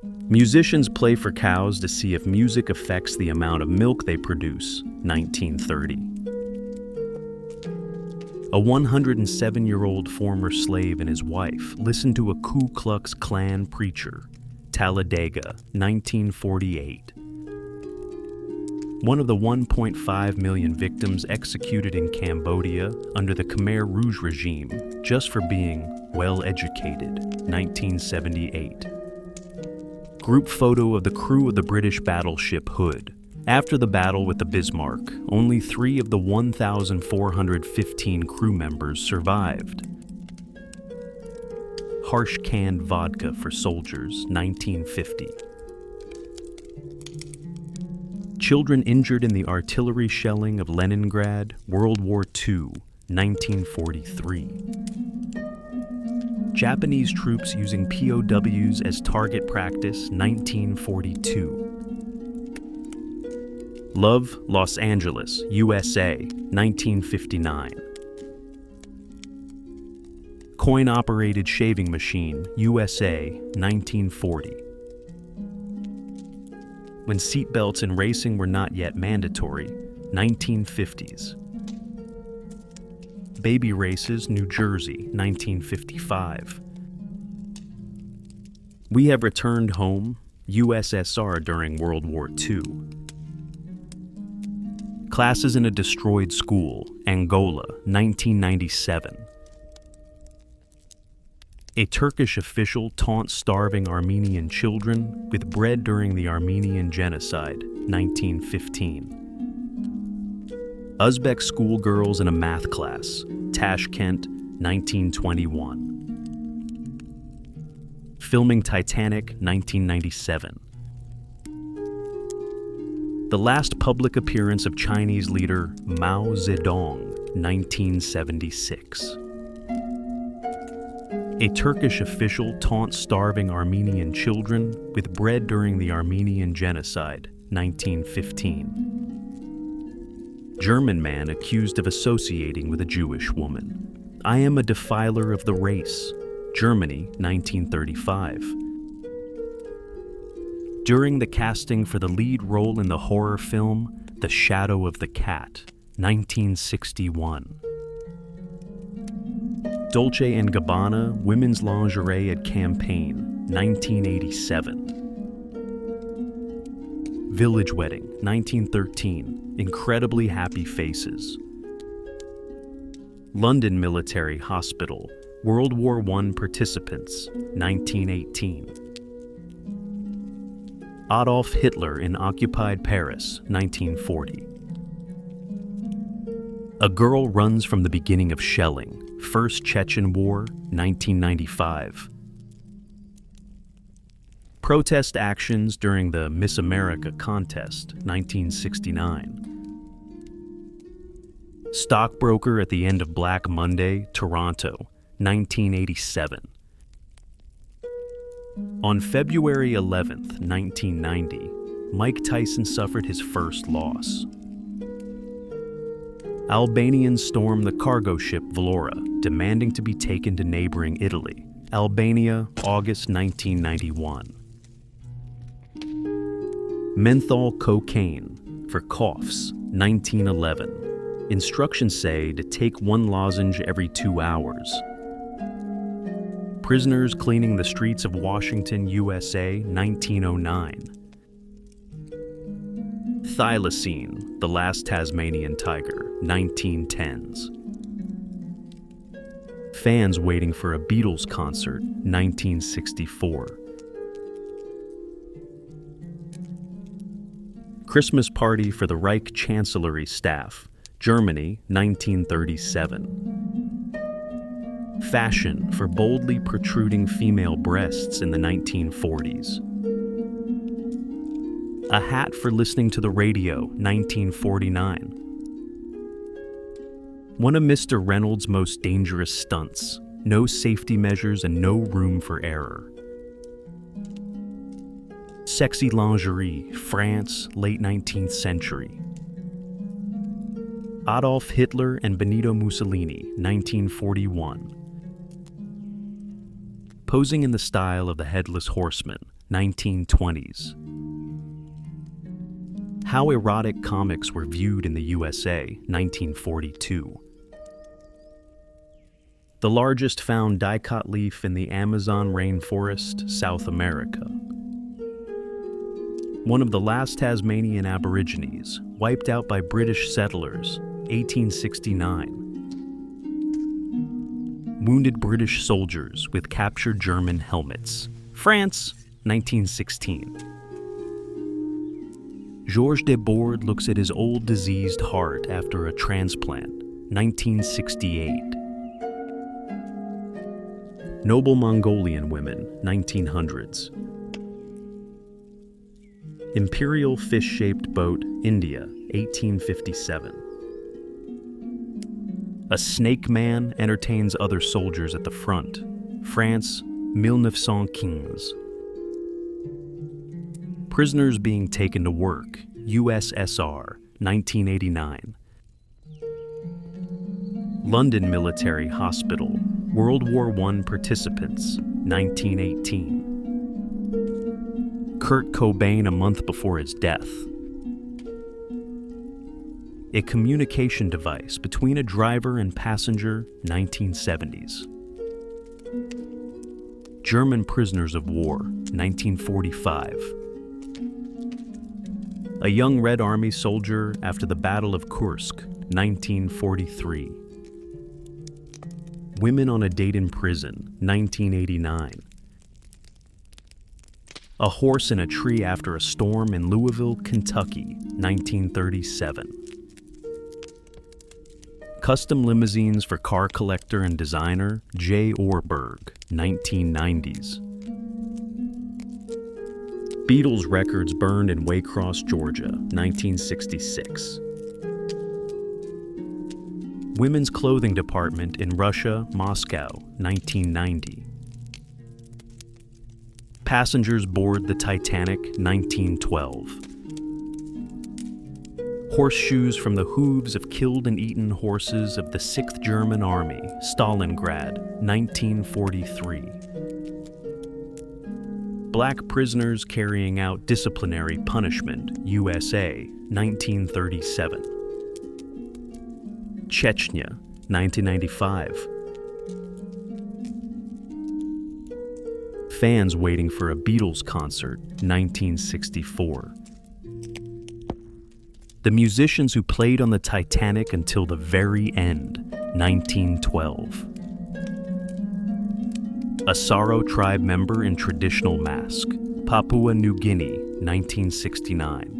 Musicians play for cows to see if music affects the amount of milk they produce, 1930. A 107-year-old former slave and his wife listened to a Ku Klux Klan preacher, Talladega, 1948. One of the 1.5 million victims executed in Cambodia under the Khmer Rouge regime just for being well-educated, 1978. Group photo of the crew of the British battleship Hood. After the battle with the Bismarck, only 3 of the 1,415 crew members survived. Harsh canned vodka for soldiers, 1950. Children injured in the artillery shelling of Leningrad, World War II, 1943. Japanese troops using POWs as target practice, 1942. Love, Los Angeles, USA, 1959. Coin-operated shaving machine, USA, 1940. When seatbelts in racing were not yet mandatory, 1950s. Baby races, New Jersey, 1955. We have returned home, USSR during World War II. Classes in a destroyed school, Angola, 1997. A Turkish official taunts starving Armenian children with bread during the Armenian Genocide, 1915. Uzbek schoolgirls in a math class, Tashkent, 1921. Filming Titanic, 1997. The last public appearance of Chinese leader Mao Zedong, 1976. A Turkish official taunts starving Armenian children with bread during the Armenian Genocide, 1915. German man accused of associating with a Jewish woman. I am a defiler of the race. Germany, 1935. During the casting for the lead role in the horror film The Shadow of the Cat, 1961. Dolce & Gabbana women's lingerie at Campaign, 1987. Village Wedding, 1913, Incredibly Happy Faces. London Military Hospital, World War I participants, 1918. Adolf Hitler in occupied Paris, 1940. A girl runs from the beginning of shelling, First Chechen War, 1995. Protest actions during the Miss America contest, 1969. Stockbroker at the end of Black Monday, Toronto, 1987. On February 11, 1990, Mike Tyson suffered his first loss. Albanians storm the cargo ship Vlora, demanding to be taken to neighboring Italy. Albania, August 1991. Menthol cocaine for coughs, 1911. Instructions say to take 1 lozenge every 2 hours. Prisoners cleaning the streets of Washington, USA, 1909. Thylacine, the last Tasmanian tiger, 1910s. Fans waiting for a Beatles concert, 1964. Christmas party for the Reich Chancellery staff, Germany, 1937. Fashion for boldly protruding female breasts in the 1940s. A hat for listening to the radio, 1949. One of Mr. Reynolds' most dangerous stunts, no safety measures and no room for error. Sexy lingerie, France, late 19th century. Adolf Hitler and Benito Mussolini, 1941. Posing in the style of the Headless Horseman, 1920s. How erotic comics were viewed in the USA, 1942. The largest found dicot leaf in the Amazon rainforest, South America. One of the last Tasmanian Aborigines, wiped out by British settlers, 1869. Wounded British soldiers with captured German helmets, France, 1916. Georges Debord looks at his old diseased heart after a transplant, 1968. Noble Mongolian women, 1900s. Imperial fish-shaped boat, India, 1857. A snake man entertains other soldiers at the front, France, 1915. Prisoners being taken to work, USSR, 1989. London Military Hospital, World War I participants, 1918. Kurt Cobain a month before his death. A communication device between a driver and passenger, 1970s. German prisoners of war, 1945. A young Red Army soldier after the Battle of Kursk, 1943. Women on a date in prison, 1989. A horse in a tree after a storm in Louisville, Kentucky, 1937. Custom limousines for car collector and designer J. Orberg, 1990s. Beatles records burned in Waycross, Georgia, 1966. Women's clothing department in Russia, Moscow, 1990. Passengers board the Titanic, 1912. Horseshoes from the hooves of killed and eaten horses of the 6th German Army, Stalingrad, 1943. Black prisoners carrying out disciplinary punishment, USA, 1937. Chechnya, 1995. Fans waiting for a Beatles concert, 1964. The musicians who played on the Titanic until the very end, 1912. A Saro tribe member in traditional mask, Papua New Guinea, 1969.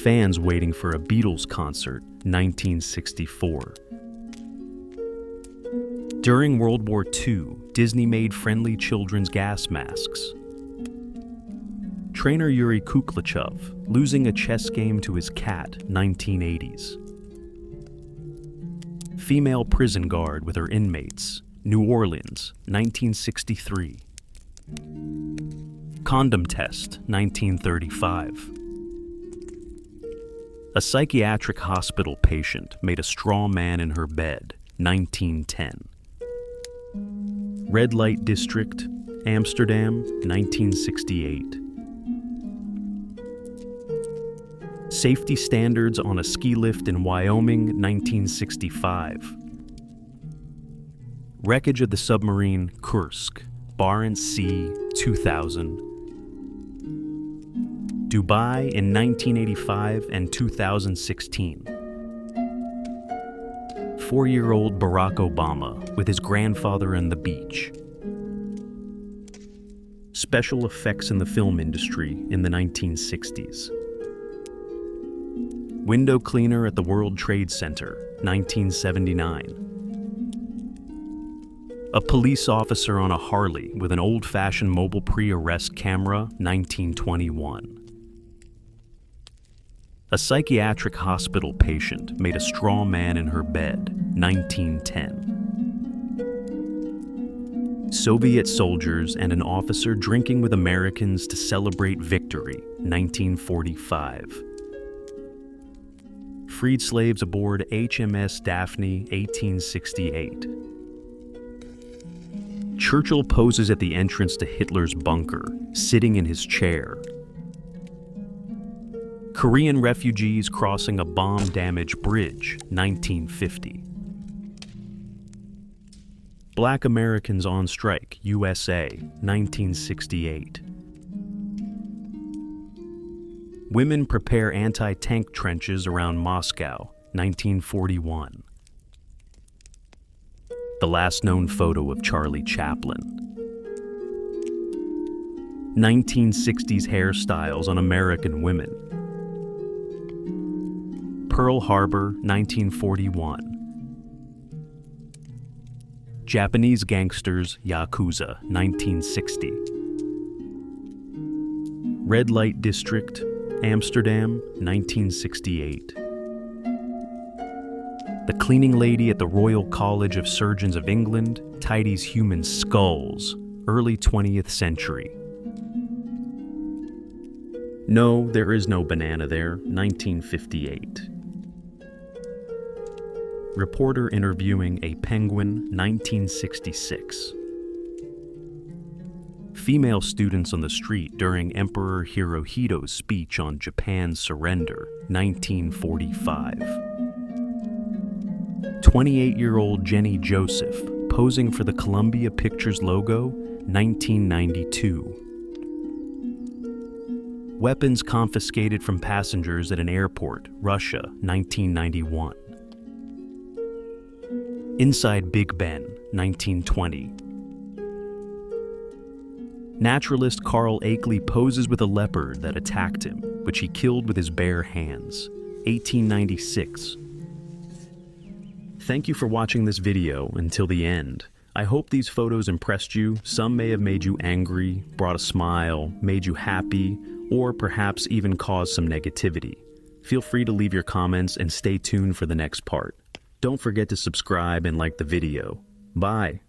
Fans waiting for a Beatles concert, 1964. During World War II, Disney made friendly children's gas masks. Trainer Yuri Kuklichov losing a chess game to his cat, 1980s. Female prison guard with her inmates, New Orleans, 1963. Condom test, 1935. A psychiatric hospital patient made a straw man in her bed, 1910. Red light district, Amsterdam, 1968. Safety standards on a ski lift in Wyoming, 1965. Wreckage of the submarine Kursk, Barents Sea, 2000. Dubai in 1985 and 2016. 4-year-old Barack Obama with his grandfather on the beach. Special effects in the film industry in the 1960s. Window cleaner at the World Trade Center, 1979. A police officer on a Harley with an old-fashioned mobile pre-arrest camera, 1921. A psychiatric hospital patient made a straw man in her bed, 1910. Soviet soldiers and an officer drinking with Americans to celebrate victory, 1945. Freed slaves aboard HMS Daphne, 1868. Churchill poses at the entrance to Hitler's bunker, sitting in his chair. Korean refugees crossing a bomb-damaged bridge, 1950. Black Americans on strike, USA, 1968. Women prepare anti-tank trenches around Moscow, 1941. The last known photo of Charlie Chaplin. 1960s hairstyles on American women. Pearl Harbor, 1941. Japanese gangsters, Yakuza, 1960. Red Light District, Amsterdam, 1968. The cleaning lady at the Royal College of Surgeons of England tidies human skulls, early 20th century. No, there is no banana there, 1958. Reporter interviewing a penguin, 1966. Female students on the street during Emperor Hirohito's speech on Japan's surrender, 1945. 28-year-old Jenny Joseph posing for the Columbia Pictures logo, 1992. Weapons confiscated from passengers at an airport, Russia, 1991. Inside Big Ben, 1920. Naturalist Carl Akeley poses with a leopard that attacked him, which he killed with his bare hands, 1896. Thank you for watching this video until the end. I hope these photos impressed you. Some may have made you angry, brought a smile, made you happy, or perhaps even caused some negativity. Feel free to leave your comments and stay tuned for the next part. Don't forget to subscribe and like the video. Bye.